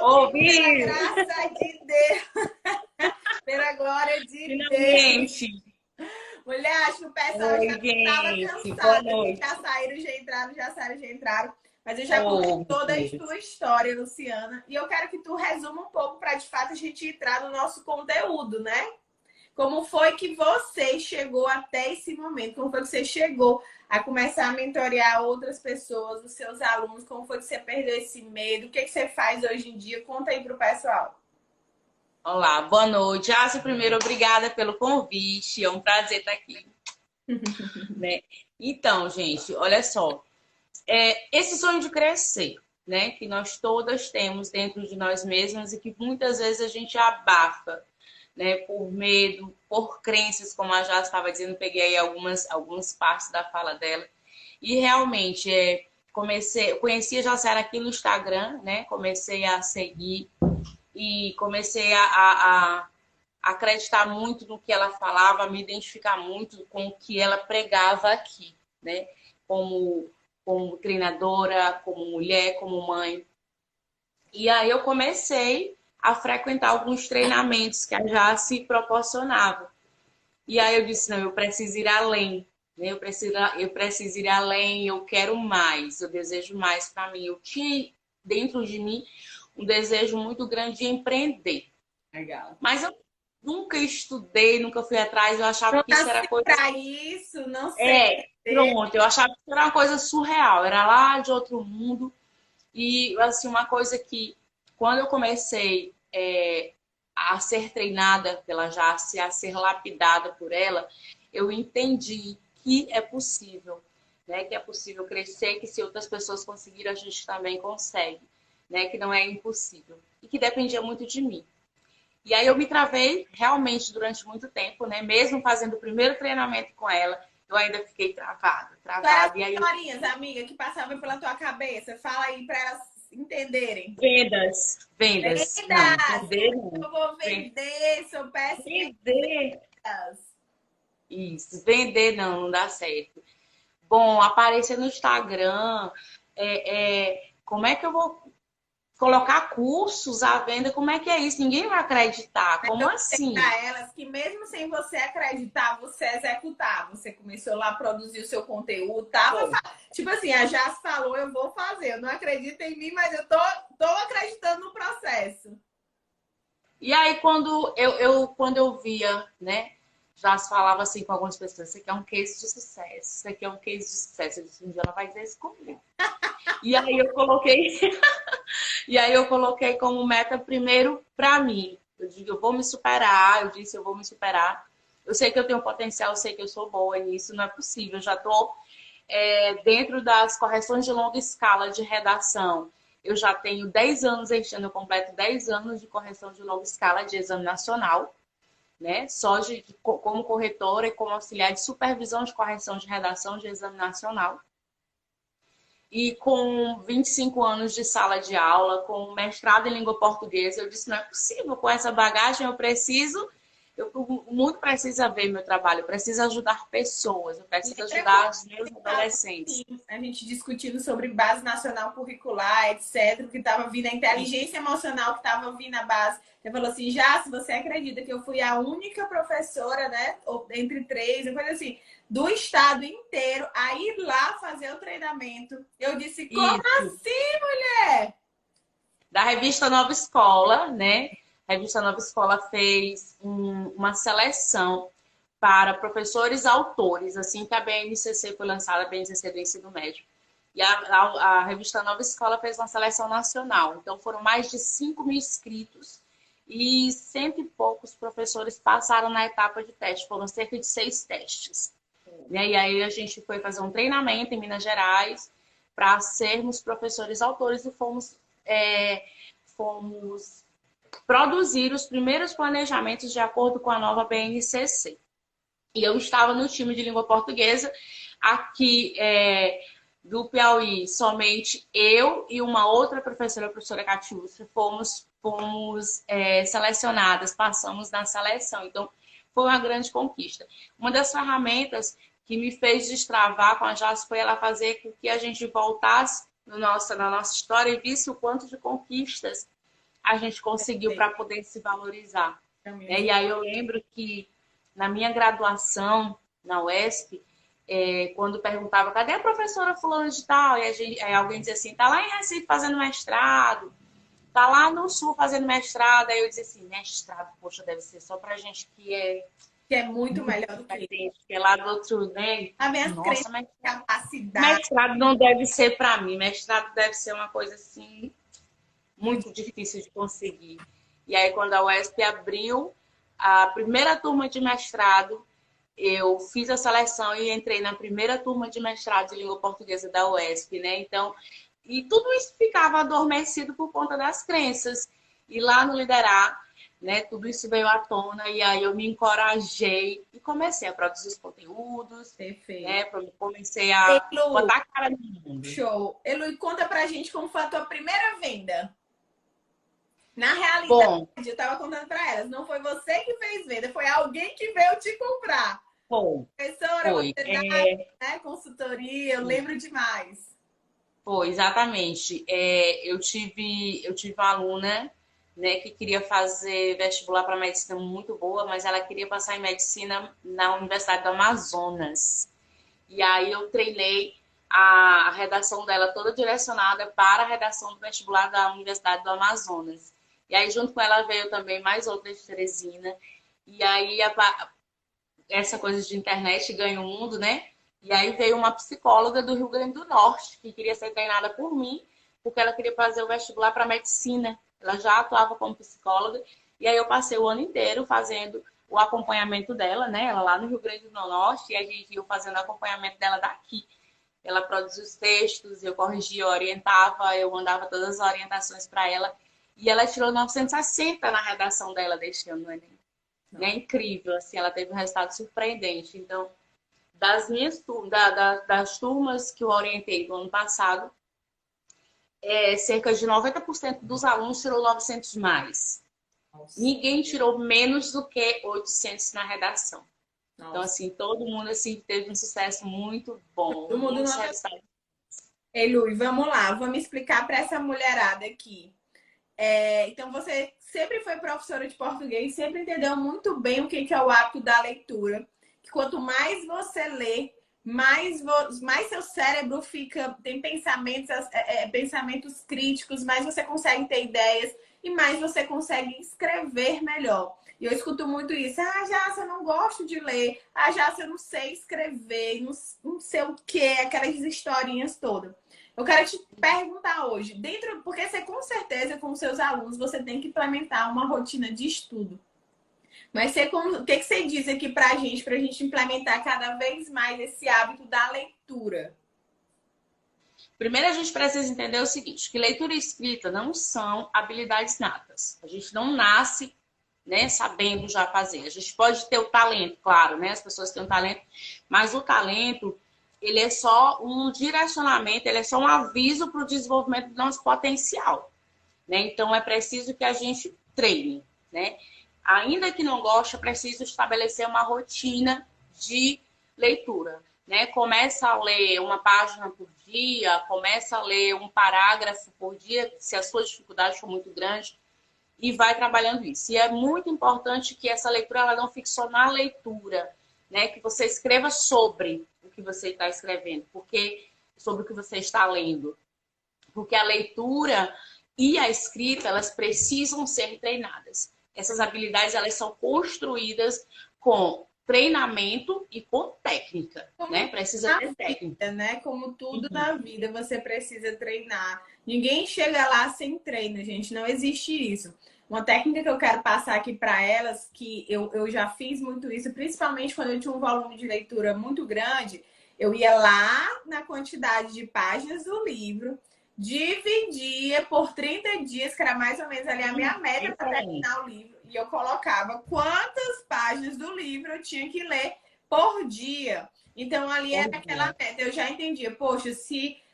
Pela Ouvi! graça de Deus, pela glória de Deus. Finalmente! Mulher, acho que o pessoal já Oi, estava gente! Boa cansado aqui, já noite! saíram, já entraram, já saíram, já entraram. Mas eu já contei Oh, toda a meu Deus. tua história, Luciana, e eu quero que tu resuma um pouco para de fato a gente entrar no nosso conteúdo, né? Como foi que você chegou até esse momento? Como foi que você chegou a começar a mentorear outras pessoas, os seus alunos? Como foi que você perdeu esse medo? O que, que você faz hoje em dia? Conta aí pro pessoal. Olá, boa noite. Primeiro, obrigada pelo convite. É um prazer estar aqui, né? Então, gente, olha só. Esse sonho de crescer, né? Que nós todas temos dentro de nós mesmas e que muitas vezes a gente abafa, né? Por medo, por crenças, como a já estava dizendo, peguei aí algumas partes da fala dela. E realmente, eu conheci a Jacera aqui no Instagram, né? Comecei a seguir e comecei a acreditar muito no que ela falava, me identificar muito com o que ela pregava aqui, né? Como, como treinadora, como mulher, como mãe. E aí eu comecei a frequentar alguns treinamentos que a Jace proporcionava. E aí eu disse, não, eu preciso ir além, né? Eu preciso ir além, eu quero mais, eu desejo mais para mim. Eu tinha dentro de mim um desejo muito grande de empreender. Legal. Mas eu nunca estudei, nunca fui atrás, eu achava Não que isso era nasci coisa. para isso, não sei dizer. Pronto, eu achava que isso era uma coisa surreal, era lá de outro mundo. E, assim, uma coisa que, quando eu comecei a ser treinada pela Jace, a ser lapidada por ela, eu entendi que é possível, né? Que é possível crescer, que se outras pessoas conseguiram, a gente também consegue, né? Que não é impossível. E que dependia muito de mim. E aí eu me travei realmente durante muito tempo, né? Mesmo fazendo o primeiro treinamento com ela, eu ainda fiquei travada, Quais eram travada. E as aí eu historinhas, amiga, que passavam pela tua cabeça? Fala aí para elas entenderem. vendas, vendas, não, Vendas! Como vender é que não. eu vou vender? Sou péssima em Vender, vendas. isso, vender não, não dá certo. Bom, aparecer no Instagram, como é que eu vou colocar cursos à venda? Como é que é isso? Ninguém vai acreditar. Como assim? Para elas que mesmo sem você acreditar, você executar. Você começou lá a produzir o seu conteúdo, tava Bom, tipo assim, a Jaz falou, eu vou fazer. Eu não acredito em mim, mas eu tô acreditando no processo. e aí, quando eu via, né, já se falava assim com algumas pessoas, isso aqui é um case de sucesso, isso aqui é um case de sucesso. Eu disse, um dia ela vai dizer isso comigo. E aí eu coloquei, e aí eu coloquei como meta primeiro para mim. Eu digo, eu vou me superar, eu disse, eu vou me superar. Eu sei que eu tenho potencial, eu sei que eu sou boa nisso, não é possível. Eu já estou dentro das correções de longa escala de redação. Eu já tenho 10 anos, este ano eu completo 10 anos de correção de longa escala de exame nacional, né? Só como corretora e como auxiliar de supervisão de correção de redação de exame nacional. E com 25 anos de sala de aula, com mestrado em língua portuguesa, eu disse, não é possível, com essa bagagem o mundo precisa ver meu trabalho, eu preciso ajudar pessoas, eu preciso Lembra ajudar quando os meus tava adolescentes. assim, a gente discutindo sobre base nacional curricular, etc., que estava vindo a inteligência emocional que estava vindo a base. Você falou assim, já, se você acredita que eu fui a única professora, né, entre três, uma coisa assim, do estado inteiro, a ir lá fazer o treinamento. Eu disse, como Isso, assim, mulher? da revista Nova Escola, né? A revista Nova Escola fez uma seleção para professores autores, assim que a BNCC foi lançada, a BNCC do Ensino Médio. E a revista Nova Escola fez uma seleção nacional. Então foram mais de 5 mil inscritos e cento e poucos professores passaram na etapa de teste. Foram cerca de 6 testes. E aí a gente foi fazer um treinamento em Minas Gerais para sermos professores autores e fomos produzir os primeiros planejamentos de acordo com a nova BNCC. E eu estava no time de língua portuguesa aqui do Piauí, somente eu e uma outra professora, a professora Catiúcia, fomos selecionadas, passamos na seleção. Então, foi uma grande conquista. Uma das ferramentas que me fez destravar com a JAS foi ela fazer com que a gente voltasse na nossa história e visse o quanto de conquistas a gente conseguiu para poder se valorizar. E aí eu lembro que na minha graduação na UESP, quando perguntava, cadê a professora fulana de tal? E aí alguém dizia assim, tá lá em Recife fazendo mestrado, tá lá no Sul fazendo mestrado. Aí eu dizia assim, mestrado, poxa, deve ser só pra gente que é muito melhor do que gente, que é lá do outro, né? a minha Nossa, capacidade. mestrado não deve ser para mim. Mestrado deve ser uma coisa assim muito difícil de conseguir. E aí quando a UESP abriu a primeira turma de mestrado, eu fiz a seleção e entrei na primeira turma de mestrado de língua portuguesa da UESP, né? Então, e tudo isso ficava adormecido por conta das crenças. E lá no Liderar, né, tudo isso veio à tona e aí eu me encorajei e comecei a produzir os conteúdos. Perfeito. Né, comecei a botar a cara no mundo. Show. Elu, e conta pra gente como foi a tua primeira venda. Na realidade, eu tava contando pra elas, não foi você que fez venda, foi alguém que veio te comprar. Foi. Professora, você dá, né, consultoria, eu lembro demais. Foi, exatamente. Eu tive uma aluna, né, que queria fazer vestibular para medicina muito boa, mas ela queria passar em medicina na Universidade do Amazonas. E aí eu treinei a redação dela toda direcionada para a redação do vestibular da Universidade do Amazonas. E aí junto com ela veio também mais outra de Teresina. E aí essa coisa de internet ganha o mundo, né? E aí veio uma psicóloga do Rio Grande do Norte, que queria ser treinada por mim, porque ela queria fazer o vestibular para medicina. Ela já atuava como psicóloga. E aí eu passei o ano inteiro fazendo o acompanhamento dela, né? Ela lá no Rio Grande do Norte, e a gente ia fazendo o acompanhamento dela daqui. Ela produzia os textos, eu corrigia, eu orientava, eu mandava todas as orientações para ela. E ela tirou 960 na redação dela deste ano no Enem. É incrível, assim, ela teve um resultado surpreendente. Então, das turmas que eu orientei no ano passado, cerca de 90% dos alunos tirou 900 mais. Nossa. Ninguém tirou menos do que 800 na redação. Nossa. Então, assim, todo mundo assim, teve um sucesso muito bom. Todo mundo não... Ei, Lu, vamos lá. Vamos explicar para essa mulherada aqui. Então, você sempre foi professora de português, sempre entendeu muito bem o que é o hábito da leitura. Que quanto mais você lê, mais seu cérebro tem pensamentos críticos, mais você consegue ter ideias e mais você consegue escrever melhor. E eu escuto muito isso. Já eu não gosto de ler. Já eu não sei escrever, não sei o que, aquelas historinhas todas. Eu quero te perguntar hoje, porque você com certeza com seus alunos você tem que implementar uma rotina de estudo. Mas o que você diz aqui pra gente implementar cada vez mais esse hábito da leitura? Primeiro a gente precisa entender o seguinte, que leitura e escrita não são habilidades natas. A gente não nasce, né, sabendo já fazer. A gente pode ter o talento, claro, né? As pessoas têm o talento, mas o talento, ele é só um direcionamento, ele é só um aviso para o desenvolvimento do nosso potencial, né? Então, é preciso que a gente treine, né? Ainda que não goste, é preciso estabelecer uma rotina de leitura, né? Começa a ler uma página por dia, começa a ler um parágrafo por dia, se a sua dificuldade for muito grande, e vai trabalhando isso. E é muito importante que essa leitura ela não fique só na leitura, né? Que você escreva sobre o que você está escrevendo, sobre o que você está lendo. Porque a leitura e a escrita, elas precisam ser treinadas. Essas habilidades, elas são construídas com treinamento e com técnica, né? Precisa ter técnica. Né? Como tudo na vida, você precisa treinar. Ninguém chega lá sem treino, gente. Não existe isso. Uma técnica que eu quero passar aqui para elas, que eu já fiz muito isso, principalmente quando eu tinha um volume de leitura muito grande, eu ia lá na quantidade de páginas do livro, dividia por 30 dias, que era mais ou menos ali a minha meta para terminar o livro, e eu colocava quantas páginas do livro eu tinha que ler por dia. Então, ali era aquela meta. Eu já entendia, poxa,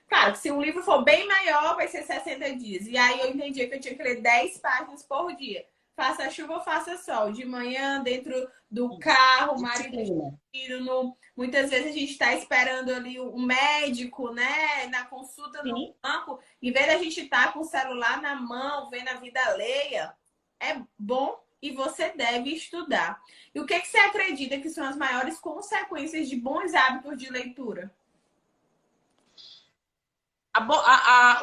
claro, se um livro for bem maior, vai ser 60 dias. E aí eu entendia que eu tinha que ler 10 páginas por dia. faça chuva ou faça sol, de manhã, dentro do carro, marido, filho, muitas vezes a gente está esperando ali o médico, né? Na consulta no banco, em vez da gente estar com o celular na mão, vendo a vida alheia, é bom e você deve estudar. E o que você acredita que são as maiores consequências de bons hábitos de leitura?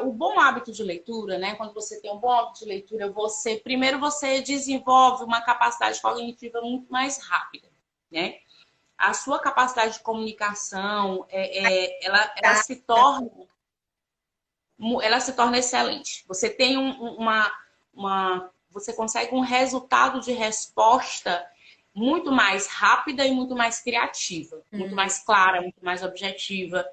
O bom hábito de leitura, né? Quando você tem um bom hábito de leitura, primeiro você desenvolve uma capacidade cognitiva muito mais rápida, né? A sua capacidade de comunicação, ela se torna excelente. Você tem você consegue um resultado de resposta muito mais rápida e muito mais criativa, muito mais clara, muito mais objetiva,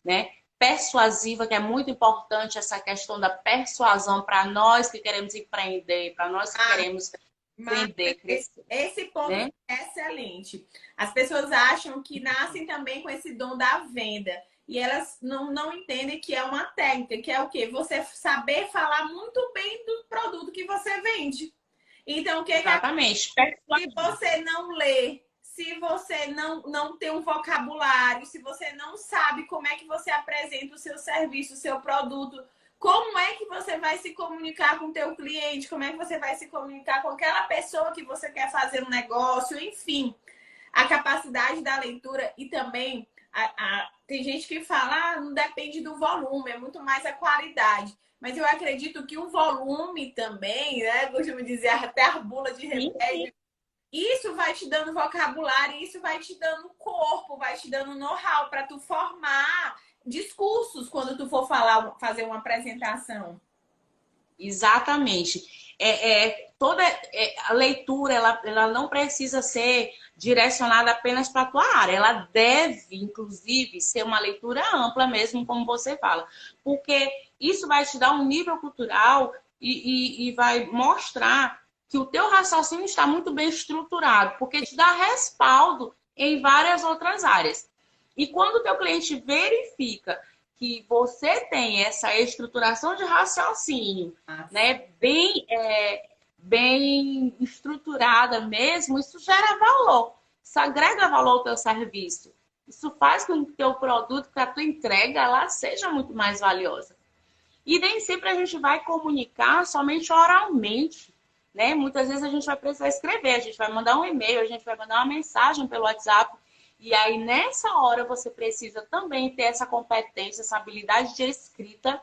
né? Persuasiva, que é muito importante essa questão da persuasão para nós que queremos empreender, para nós que queremos vender, crescer. Esse ponto, né, é excelente. As pessoas acham que nascem também com esse dom da venda e elas não entendem que é uma técnica, que é o quê? Você saber falar muito bem do produto que você vende. Então, o que Exatamente. Se você não lê, se você não tem um vocabulário, se você não sabe como é que você apresenta o seu serviço, o seu produto, como é que você vai se comunicar com o teu cliente, como é que você vai se comunicar com aquela pessoa que você quer fazer um negócio, enfim. A capacidade da leitura e também tem gente que fala, não depende do volume, é muito mais a qualidade. Mas eu acredito que o volume também, né? Costumo dizer até a bula de remédio. Isso vai te dando vocabulário, isso vai te dando corpo, vai te dando know-how para tu formar discursos quando tu for fazer uma apresentação. Exatamente. Toda a leitura, ela não precisa ser direcionada apenas para a tua área. Ela deve, inclusive, ser uma leitura ampla mesmo, como você fala. Porque isso vai te dar um nível cultural e vai mostrar que o teu raciocínio está muito bem estruturado, porque te dá respaldo em várias outras áreas. E quando o teu cliente verifica que você tem essa estruturação de raciocínio, né, bem estruturada mesmo, isso gera valor. Isso agrega valor ao teu serviço. Isso faz com que o teu produto, que a tua entrega, ela seja muito mais valiosa. E nem sempre a gente vai comunicar somente oralmente, né? Muitas vezes a gente vai precisar escrever, a gente vai mandar um e-mail, a gente vai mandar uma mensagem pelo WhatsApp. E aí, nessa hora, você precisa também ter essa competência, essa habilidade de escrita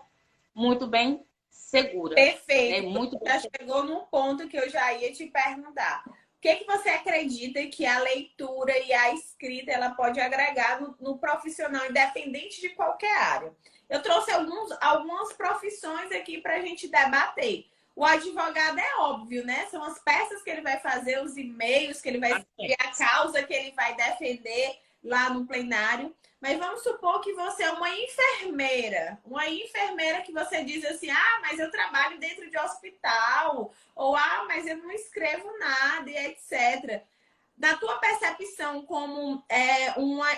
muito bem segura. Perfeito. Muito bem. Já chegou num ponto que eu já ia te perguntar. O que você acredita que a leitura e a escrita ela pode agregar no profissional, independente de qualquer área? Eu trouxe algumas profissões aqui para a gente debater. O advogado é óbvio, né? São as peças que ele vai fazer, os e-mails que ele vai escrever, a causa que ele vai defender lá no plenário. Mas vamos supor que você é uma enfermeira que você diz assim, mas eu trabalho dentro de hospital, ou mas eu não escrevo nada, e etc. Na tua percepção como uma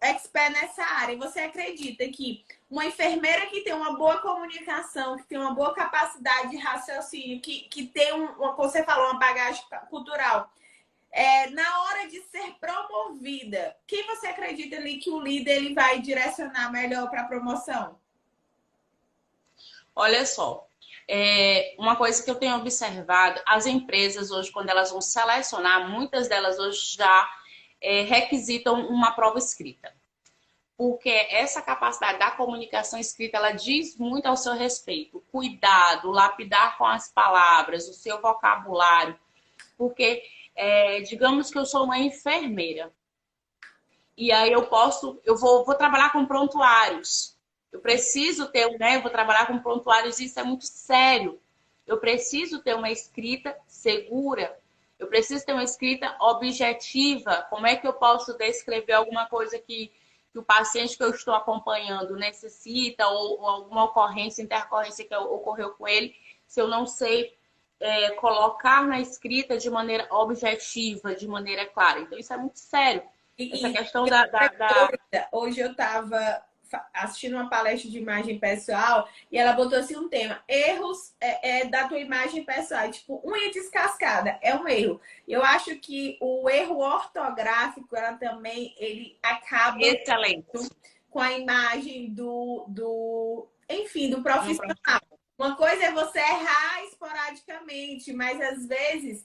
expert nessa área, você acredita que uma enfermeira que tem uma boa comunicação, que tem uma boa capacidade de raciocínio, que tem, como você falou, uma bagagem cultural, na hora de ser promovida, quem você acredita ali que o líder ele vai direcionar melhor para a promoção? Olha só, uma coisa que eu tenho observado, as empresas hoje, quando elas vão selecionar, muitas delas hoje já requisitam uma prova escrita. Porque essa capacidade da comunicação escrita, ela diz muito ao seu respeito. O cuidado, lapidar com as palavras, o seu vocabulário. Porque, digamos que eu sou uma enfermeira. E aí eu vou trabalhar com prontuários. Eu preciso ter, vou trabalhar com prontuários, isso é muito sério. Eu preciso ter uma escrita segura. Eu preciso ter uma escrita objetiva. Como é que eu posso descrever alguma coisa que o paciente que eu estou acompanhando necessita ou alguma intercorrência que ocorreu com ele, se eu não sei colocar na escrita de maneira objetiva, de maneira clara. Então, isso é muito sério. Essa questão Hoje eu estava assistindo uma palestra de imagem pessoal e ela botou assim um tema: erros da tua imagem pessoal. Tipo, unha descascada é um erro. Eu acho que o erro ortográfico, ela também, ele acaba Excelente. com a imagem enfim, do Um profissional. profissional. Uma coisa é você errar esporadicamente, mas às vezes,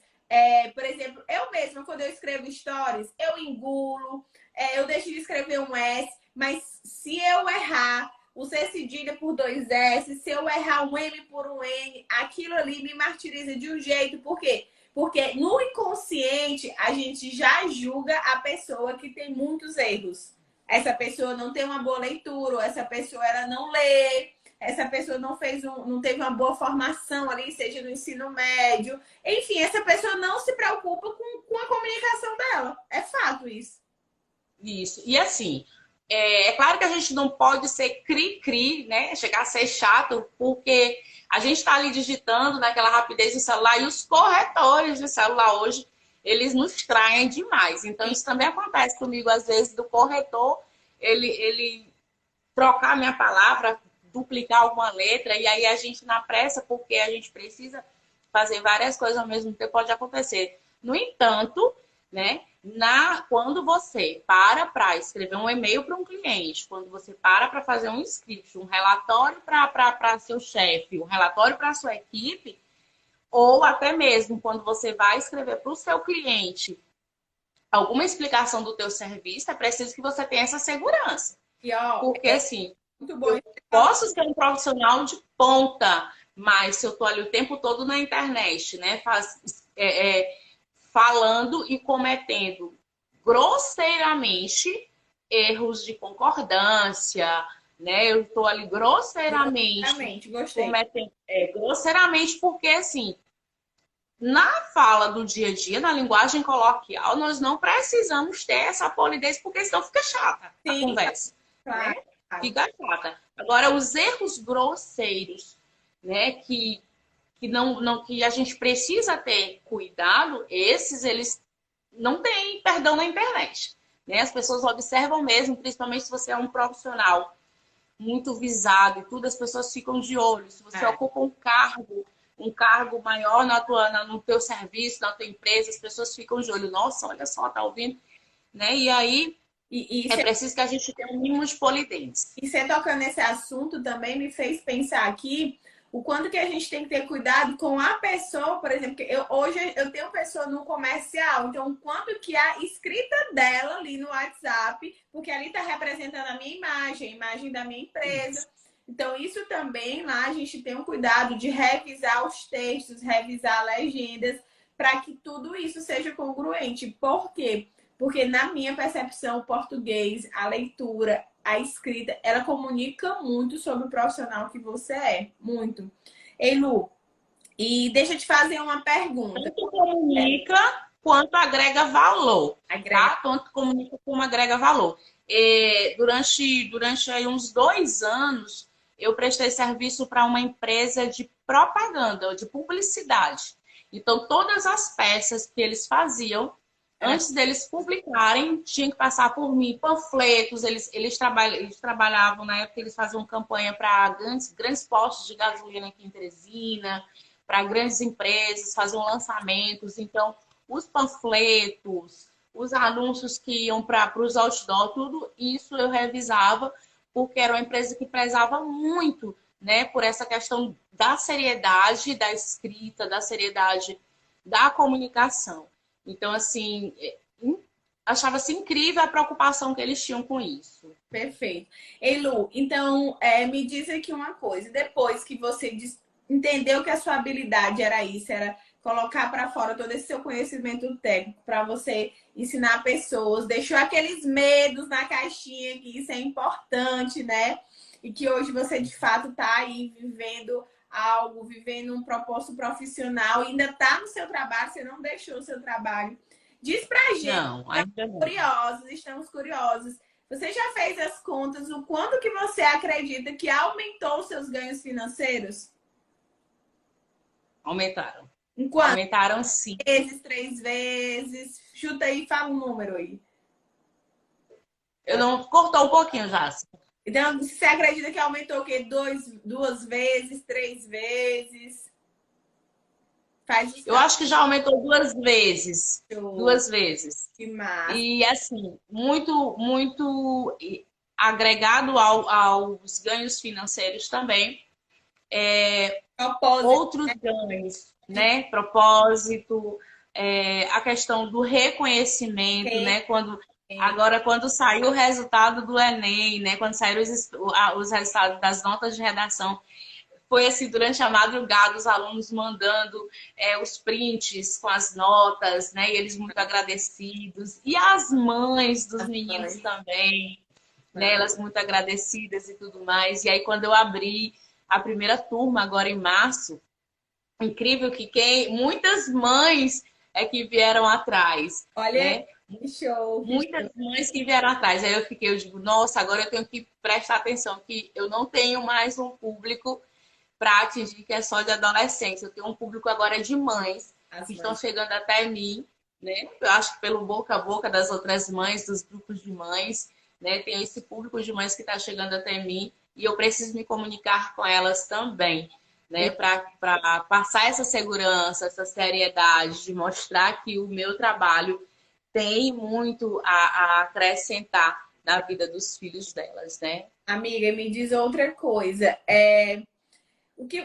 por exemplo, eu mesma, quando eu escrevo stories, eu engulo, eu deixo de escrever um S, mas se eu errar o C cedilha por dois S, se eu errar um M por um N, aquilo ali me martiriza de um jeito. Por quê? Porque no inconsciente a gente já julga a pessoa que tem muitos erros. Essa pessoa não tem uma boa leitura, ou essa pessoa ela não lê, essa pessoa não teve uma boa formação ali, seja no ensino médio. Enfim, essa pessoa não se preocupa com a comunicação dela. É fato isso. Isso. E assim, é claro que a gente não pode ser cri-cri, né? Chegar a ser chato, porque a gente está ali digitando naquela rapidez do celular e os corretores de celular hoje, eles nos traem demais. Então, isso também acontece comigo, às vezes, do corretor, ele trocar a minha palavra, duplicar alguma letra, e aí a gente, na pressa, porque a gente precisa fazer várias coisas ao mesmo tempo, pode acontecer. No entanto, né? Quando você para escrever um e-mail para um cliente, quando você para fazer um script, um relatório para seu chefe, um relatório para sua equipe, ou até mesmo quando você vai escrever para o seu cliente alguma explicação do teu serviço, é preciso que você tenha essa segurança. E, ó, Porque assim, muito bom. eu posso ser um profissional de ponta, mas se eu estou ali o tempo todo na internet, né? Falando e cometendo grosseiramente erros de concordância, né? Eu estou ali grosseiramente cometendo grosseiramente, porque assim, na fala do dia a dia, na linguagem coloquial, nós não precisamos ter essa polidez, porque senão fica chata a conversa. Claro, né? Fica chata. Agora, os erros grosseiros, né, que que a gente precisa ter cuidado, eles não têm perdão na internet. Né? As pessoas observam mesmo, principalmente se você é um profissional muito visado e tudo, as pessoas ficam de olho. Se você ocupa um cargo maior no teu serviço, na tua empresa, as pessoas ficam de olho. Nossa, olha só, tá ouvindo? Né? E aí é preciso que a gente tenha um mínimo de polidez. E você tocando nesse assunto também me fez pensar aqui o quanto que a gente tem que ter cuidado com a pessoa, por exemplo, que hoje eu tenho pessoa no comercial, então o quanto que a escrita dela ali no WhatsApp, porque ali está representando a minha imagem, a imagem da minha empresa. Então isso também lá a gente tem um cuidado de revisar os textos, revisar legendas, para que tudo isso seja congruente. Por quê? Porque na minha percepção, o português, a leitura, a escrita, ela comunica muito sobre o profissional que você é. Muito. Ei, Lu, e deixa eu te fazer uma pergunta. Tanto comunica quanto agrega valor. Tá? Tanto comunica como agrega valor. Durante aí uns 2 anos, eu prestei serviço para uma empresa de propaganda, de publicidade. Então, todas as peças que eles faziam, antes deles publicarem, tinha que passar por mim, panfletos, eles trabalhavam, na época eles faziam campanha para grandes postos de gasolina aqui em Teresina, para grandes empresas, faziam lançamentos, então os panfletos, os anúncios que iam para os outdoors, tudo isso eu revisava, porque era uma empresa que prezava muito, né, por essa questão da seriedade da escrita, da seriedade da comunicação. Então, assim, achava-se incrível a preocupação que eles tinham com isso. Perfeito. Ei, Lu, então, me diz aqui uma coisa. Depois que você entendeu que a sua habilidade era isso, era colocar para fora todo esse seu conhecimento técnico para você ensinar pessoas, deixou aqueles medos na caixinha, que isso é importante, né? E que hoje você, de fato, está aí vivendo algo, vivendo um propósito profissional, ainda está no seu trabalho, você não deixou o seu trabalho. Diz pra gente, não, ainda não. Estamos curiosos. Você já fez as contas, o quanto que você acredita que aumentou os seus ganhos financeiros? Aumentaram. Em quanto? Aumentaram sim. 3 vezes? Chuta aí, fala um número aí. Eu não cortou um pouquinho já. Então, você acredita que aumentou o quê? Duas vezes, três vezes? Faz os Eu acho que já aumentou 2 vezes. cálculos. 2 vezes. Que massa. E assim, muito agregado aos ganhos financeiros também, Propósito. outros ganhos, né? Propósito, a questão do reconhecimento, né? Quando saiu o resultado do Enem, né? Quando saíram os resultados das notas de redação, foi assim, durante a madrugada, os alunos mandando os prints com as notas, né? E eles muito agradecidos. E as mães dos meninos também, né? Elas muito agradecidas e tudo mais. E aí, quando eu abri a primeira turma, agora em março, incrível que muitas mães que vieram atrás, Olha, né? que show. Muitas mães que vieram atrás. Aí eu digo, nossa, agora eu tenho que prestar atenção que eu não tenho mais um público para atingir que é só de adolescentes. Eu tenho um público agora de mães que estão chegando até mim, né? Eu acho que pelo boca a boca das outras mães, dos grupos de mães, né? Tem esse público de mães que está chegando até mim e eu preciso me comunicar com elas também, né? Para passar essa segurança, essa seriedade, de mostrar que o meu trabalho tem muito a acrescentar na vida dos filhos delas, né? Amiga, me diz outra coisa.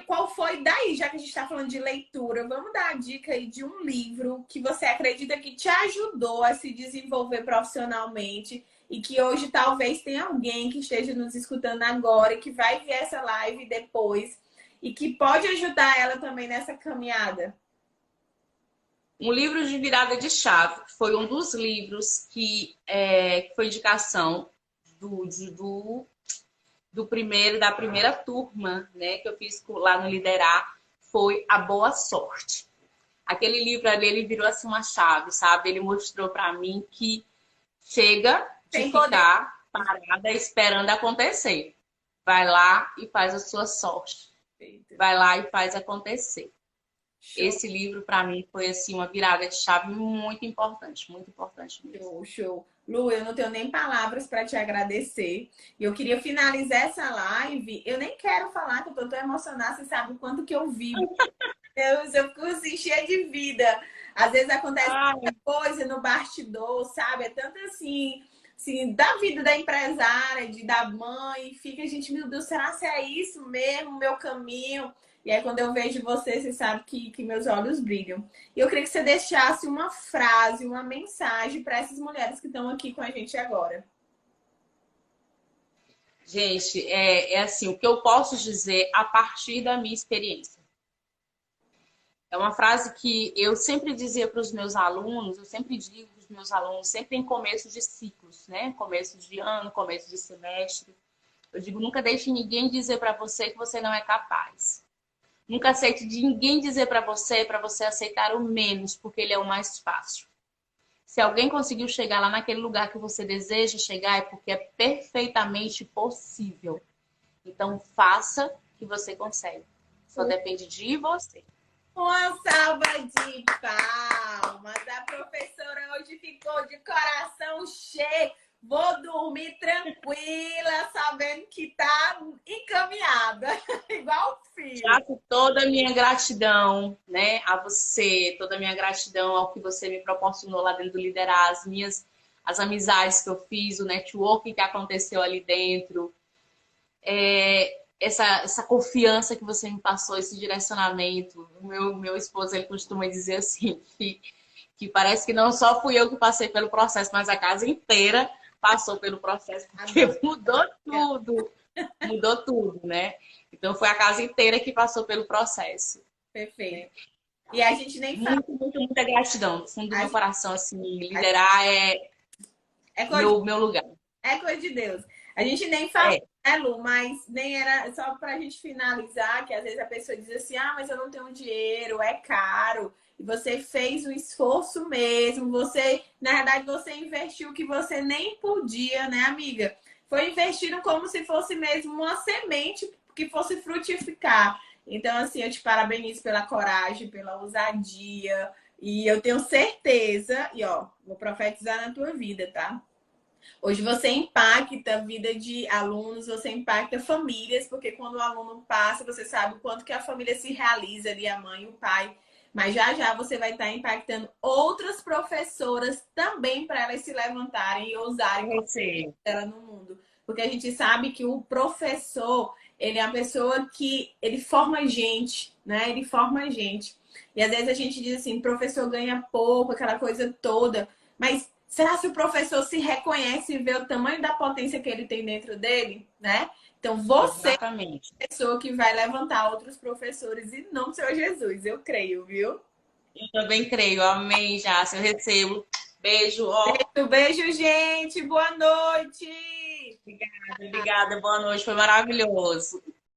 Qual foi daí, já que a gente está falando de leitura, vamos dar a dica aí de um livro que você acredita que te ajudou a se desenvolver profissionalmente e que hoje talvez tenha alguém que esteja nos escutando agora e que vai ver essa live depois e que pode ajudar ela também nessa caminhada. Um livro de virada de chave, que foi um dos livros que foi indicação da primeira turma, né, que eu fiz lá no Liderar, foi A Boa Sorte. Aquele livro ali, ele virou assim uma chave, sabe? Ele mostrou para mim que chega de ficar parada esperando acontecer. Vai lá e faz a sua sorte. Vai lá e faz acontecer. Show. Esse livro, para mim, foi assim uma virada de chave muito importante mesmo. Show. Lu, eu não tenho nem palavras para te agradecer. E eu queria finalizar essa live. Eu nem quero falar, que eu tô tão emocionada, você sabe o quanto que eu vivo. Eu fico assim, cheia de vida. Às vezes acontece muita coisa no bastidor, sabe? É tanto assim, da vida da empresária, da mãe, fica a gente, meu Deus, será que é isso mesmo, meu caminho? E aí, quando eu vejo você, você sabe que meus olhos brilham. E eu queria que você deixasse uma frase, uma mensagem para essas mulheres que estão aqui com a gente agora. Gente, é assim, o que eu posso dizer a partir da minha experiência. É uma frase que eu sempre dizia para os meus alunos, eu sempre digo para os meus alunos, sempre em começo de ciclos, né? Começo de ano, começo de semestre. Eu digo, nunca deixe ninguém dizer para você que você não é capaz. Nunca aceite de ninguém dizer para você aceitar o menos, porque ele é o mais fácil. Se alguém conseguiu chegar lá naquele lugar que você deseja chegar, é porque é perfeitamente possível. Então, faça que você consegue. Só depende de você. Uma salva de palmas. A professora hoje ficou de coração cheio. Vou dormir tranquila, sabendo que tá encaminhada, igual o filho. Faço toda a minha gratidão, né, a você, toda a minha gratidão ao que você me proporcionou lá dentro do Liderar, as amizades que eu fiz, o networking que aconteceu ali dentro, essa confiança que você me passou, esse direcionamento. O meu esposo, ele costuma dizer assim, que parece que não só fui eu que passei pelo processo, mas a casa inteira passou pelo processo, porque mudou tudo, né? Então foi a casa inteira que passou pelo processo. Perfeito. E a gente nem fala. Muita gratidão, do fundo do meu coração, assim, Liderar é meu lugar. É coisa de Deus. A gente nem fala, né, Lu? Mas nem era só pra gente finalizar, que às vezes a pessoa diz assim, mas eu não tenho dinheiro, é caro. E você fez o esforço mesmo, na verdade, você investiu o que você nem podia, né, amiga? Foi investindo como se fosse mesmo uma semente que fosse frutificar. Então, assim, eu te parabenizo pela coragem, pela ousadia. E eu tenho certeza, vou profetizar na tua vida, tá? Hoje você impacta a vida de alunos, você impacta famílias, porque quando o aluno passa, você sabe o quanto que a família se realiza ali, a mãe e o pai. Mas já já você vai estar impactando outras professoras também para elas se levantarem e ousarem Você. ela no mundo. Porque a gente sabe que o professor, ele é a pessoa que ele forma gente, né? Ele forma gente. E às vezes a gente diz assim, professor ganha pouco, aquela coisa toda. Mas será que o professor se reconhece e vê o tamanho da potência que ele tem dentro dele, né? Então você é Exatamente. a pessoa que vai levantar outros professores e não o Senhor Jesus, eu creio, viu? Eu também creio. Amém, Jássica. Eu recebo. Beijo, ó. Beijo, gente. Boa noite. Obrigada, obrigada. Boa noite. Foi maravilhoso.